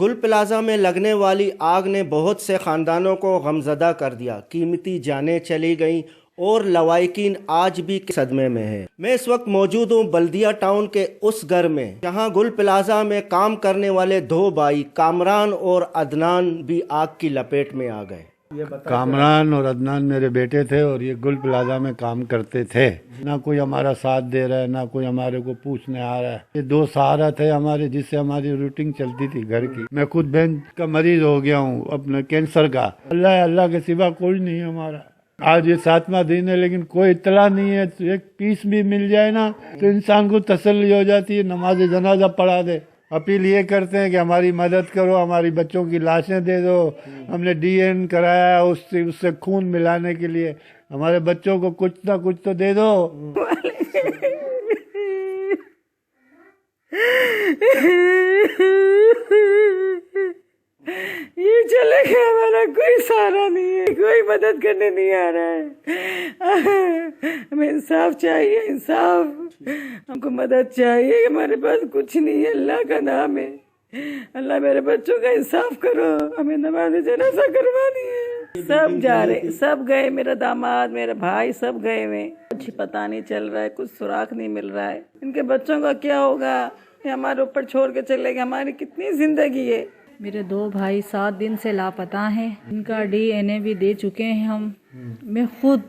گل plaza میں لگنے والی آگ نے بہت سے خاندانوں کو غمزدہ کر دیا، قیمتی جانیں چلی گئیں اور لوائقین آج بھی صدمے میں ہیں۔ میں اس وقت موجود ہوں بلدیہ ٹاؤن کے اس گھر میں جہاں گل پلازہ میں کام کرنے والے دو بھائی کامران اور عدنان بھی آگ کی لپیٹ میں آ گئے۔ کامران اور عدنان میرے بیٹے تھے اور یہ گل پلازہ میں کام کرتے تھے۔ نہ کوئی ہمارا ساتھ دے رہا ہے، نہ کوئی ہمارے کو پوچھنے آ رہا ہے۔ یہ دو سہارا تھے ہمارے، جس سے ہماری روٹنگ چلتی تھی گھر کی۔ میں خود بین کا مریض ہو گیا ہوں، اپنے کینسر کا۔ اللہ کے سوا کوئی نہیں ہے ہمارا۔ آج یہ 7واں دن ہے لیکن کوئی اطلاع نہیں ہے۔ ایک پیس بھی مل جائے نا تو انسان کو تسلی ہو جاتی ہے، نماز جنازہ پڑھا دے۔ اپیل یہ کرتے ہیں کہ ہماری مدد کرو، ہماری بچوں کی لاشیں دے دو۔ ہم نے ڈی این کرایا اس سے خون ملانے کے لیے، ہمارے بچوں کو کچھ نہ کچھ تو دے دو۔ یہ چلے گیا، ہمارا کوئی سہارا نہیں ہے، کوئی مدد کرنے نہیں آ رہا ہے۔ ہمیں انصاف چاہیے، انصاف، ہم کو مدد چاہیے۔ ہمارے پاس کچھ نہیں ہے، اللہ کا نام ہے۔ اللہ میرے بچوں کا انصاف کرو، ہمیں نماز جنازہ کروانی ہے۔ سب جا رہے، سب گئے، میرا داماد، میرا بھائی سب گئے ہوئے۔ کچھ پتہ نہیں چل رہا ہے، کچھ سراغ نہیں مل رہا ہے۔ ان کے بچوں کا کیا ہوگا؟ یہ ہمارے اوپر چھوڑ کے چلے گئے۔ ہماری کتنی زندگی ہے۔ میرے دو بھائی 7 دن سے لاپتہ ہیں، ان کا ڈی این اے بھی دے چکے ہیں ہم۔ میں خود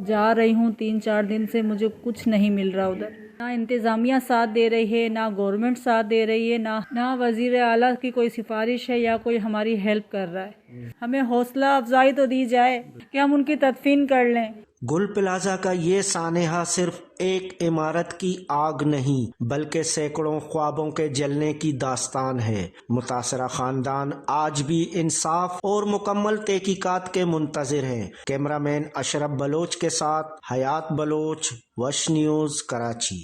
جا رہی ہوں، 3-4 دن سے مجھے کچھ نہیں مل رہا ادھر۔ نہ انتظامیہ ساتھ دے رہی ہے، نہ گورنمنٹ ساتھ دے رہی ہے، نہ وزیر اعلیٰ کی کوئی سفارش ہے یا کوئی ہماری ہیلپ کر رہا ہے۔ ہمیں حوصلہ افزائی تو دی جائے کہ ہم ان کی تدفین کر لیں۔ گل پلازہ کا یہ سانحہ صرف ایک عمارت کی آگ نہیں بلکہ سینکڑوں خوابوں کے جلنے کی داستان ہے۔ متاثرہ خاندان آج بھی انصاف اور مکمل تحقیقات کے منتظر ہیں۔ کیمرہ مین اشرف بلوچ کے ساتھ حیات بلوچ، وش نیوز، کراچی۔